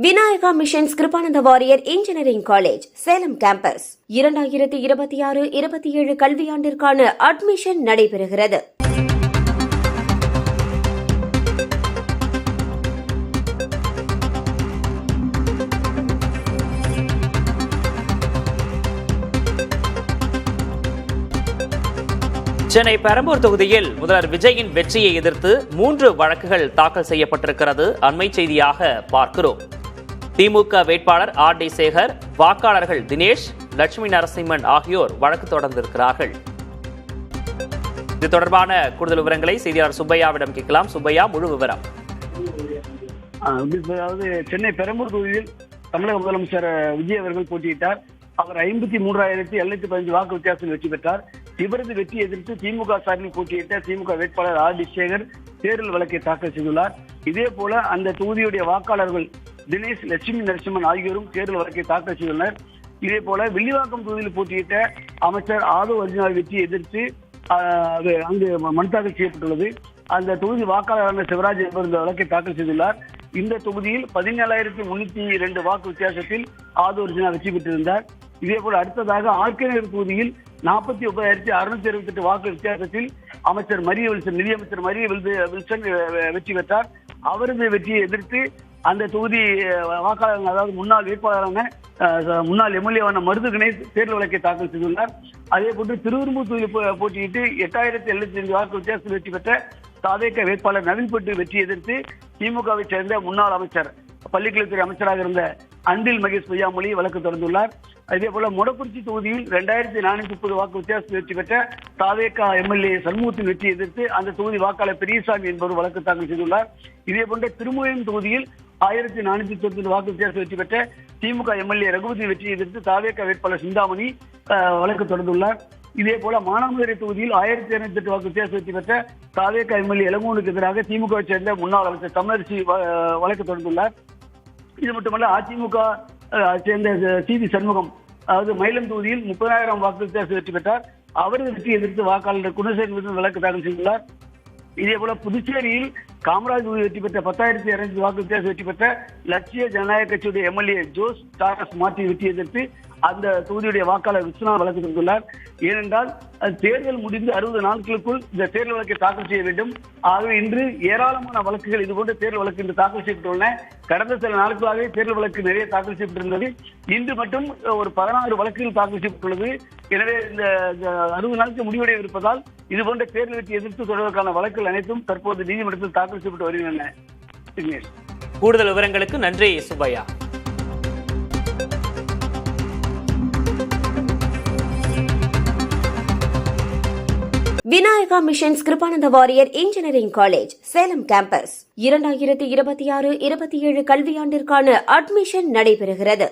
Vinayaka missions Kirupananda Variyar engineering college Salem campus 2026-27 கல்வியாண்டிற்கான admission நடைபெறுகிறது. சென்னை பெரம்பூர் தொகுதியில் முதல்வர் விஜயின் வெற்றியை எதிர்த்து 3 வழக்குகள் தாக்கல் செய்யப்பட்டிருக்கிறது. அண்மை செய்தியாக பார்க்கிறோம். திமுக வேட்பாளர் R.D. சேகர், வாக்காளர்கள் தினேஷ், லட்சுமி நரசிம்மன் ஆகியோர் வழக்கு தொடர்ந்திருக்கிறார்கள். இது தொடர்பான கூடுதல் விவரங்களை செய்தியாளர் சுப்பையாவிடம் கேட்கலாம். சுப்பையா, முழு விவரம். அதாவது சென்னை பெரம்பூர் தொகுதியில் தமிழக முதலமைச்சர் விஜய் அவர்கள் போட்டியிட்டார். அவர் 53,715 வாக்கு வித்தியாசத்தில் வெற்றி பெற்றார். இவரது வெற்றி எதிர்த்து திமுக சார்பில் போட்டியிட்ட திமுக வேட்பாளர் R.D. சேகர் தேர்தல் வழக்கை தாக்கல் செய்துள்ளார். இதே போல அந்த தொகுதியுடைய வாக்காளர்கள் தினேஷ், லட்சுமி நரசிம்மன் ஆகியோரும் தேர்தல் வழக்கை தாக்கல் செய்துள்ளனர். இதே போல வில்லிவாக்கம் தொகுதியில் போட்டியிட்ட அமைச்சர் ஆதவ் அர்ஜுனாவை வெற்றியை எதிர்த்து அங்கு மனு தாக்கல் செய்யப்பட்டுள்ளது. அந்த தொகுதி வாக்காளரான சிவராஜ் என்பவர் இந்த வழக்கை தாக்கல் செய்துள்ளார். இந்த தொகுதியில் 17,302 வாக்கு வித்தியாசத்தில் ஆதவ் அர்ஜுனா வெற்றி பெற்றிருந்தார். இதே போல அடுத்ததாக ஆர்கே நகர் தொகுதியில் 49,628 வாக்கு வித்தியாசத்தில் அமைச்சர் மரிய வில்சன், நிதியமைச்சர் மரிய வில்சன் வெற்றி பெற்றார். அவரது வெற்றியை எதிர்த்து அந்த தொகுதி வாக்காளர், அதாவது முன்னாள் வேட்பாளரான முன்னாள் எம்எல்ஏவான மருது கணேஷ் தேர்தல் வழக்கை தாக்கல் செய்துள்ளார். அதே போன்று திருவெரும்பூர் தொகுதியில் போட்டியிட்டு 8,075 வாக்கு வித்தியாசத்தில் வெற்றி பெற்ற தாவேக வேட்பாளர் நவீன்பட்டு வெற்றியை எதிர்த்து திமுகவை சேர்ந்த முன்னாள் அமைச்சர், பள்ளிக்கல்வித்துறை அமைச்சராக இருந்த அன்பில் மகேஷ் பொய்யாமொழி வழக்கு தொடர்ந்துள்ளார். அதே போல மொடக்குறிச்சி தொகுதியில் 2,430 வாக்கு வித்தியாசத்தில் வெற்றி பெற்ற தாவேகா எம்எல்ஏ சண்முகத்தின் வெற்றியை எதிர்த்து அந்த தொகுதி வாக்காளர் பெரியசாமி என்பவர் வழக்கு தாக்கல் செய்துள்ளார். இதே போன்ற திருமுயம் தொகுதியில் 1,490 வாக்கு வித்தியாசத்தில் வெற்றி பெற்ற திமுக எம்எல்ஏ ரகுபதி வெற்றியை எதிர்த்து தாவேகா வேட்பாளர் சிந்தாமணி வழக்கு தொடர்ந்துள்ளார். இதே போல மானாமதுரை தொகுதியில் 1,208 வாக்கு வித்தியாசம் வெற்றி பெற்ற தாவேகா எம்எல்ஏ இளங்கோனுக்கு எதிராக திமுகவை சேர்ந்த முன்னாள் அமைச்சர் தமிழரசி வழக்கு தொடர்ந்துள்ளார். இது மட்டுமல்ல, அதிமுக சேர்ந்த சி.வி. சண்முகம், அதாவது மயிலம் தொகுதியில் 30,000 வாக்கு வித்தியாசம் வெற்றி பெற்றார். அவரது வெற்றியை எதிர்த்து வாக்காளர் குணசேகரன் வழக்கு தாக்கல் செய்துள்ளார். இதே போல புதுச்சேரியில் காமராஜ் தொகுதி வெற்றி பெற்ற 10,200 வாக்கு வித்தியாசம் வெற்றி பெற்ற லட்சிய ஜனநாயக கட்சியுடைய எம்எல்ஏ ஜோஸ் சார்லஸ் மார்ட்டின் வெற்றியை எதிர்த்து அந்த தொகுதியுடைய வாக்காளர் விஸ்வநாத் வழக்கு தொடர்ந்துள்ளார். ஏனென்றால் தேர்தல் முடிந்து 60 நாட்களுக்குள் இந்த தேர்தல் வழக்கை தாக்கல் செய்ய வேண்டும். ஆகவே இன்று ஏராளமான வழக்குகள், இதுபோன்ற தேர்தல் வழக்கு இன்று தாக்கல் செய்யப்பட்டுள்ளன. கடந்த சில நாட்களாகவே தேர்தல் வழக்கு நிறைய தாக்கல் செய்யப்பட்டிருந்தது. இன்று மட்டும் ஒரு 16 வழக்குகள் தாக்கல் செய்யப்பட்டுள்ளது. எனவே இந்த 60 நாட்கள் முடிவடைய இருப்பதால் இதுபோன்ற தேர்தல் வெற்றி எதிர்த்து தொடர்வதற்கான வழக்குகள் அனைத்தும் தற்போது நீதிமன்றத்தில் தாக்கல் செய்யப்பட்டு வருகின்றன. கூடுதல் விவரங்களுக்கு நன்றி Subbaiah. Vinayaka missions Kirupananda Variyar engineering college Salem campus 2026-27 கல்வியாண்டிற்கான அட்மிஷன் நடைபெறுகிறது.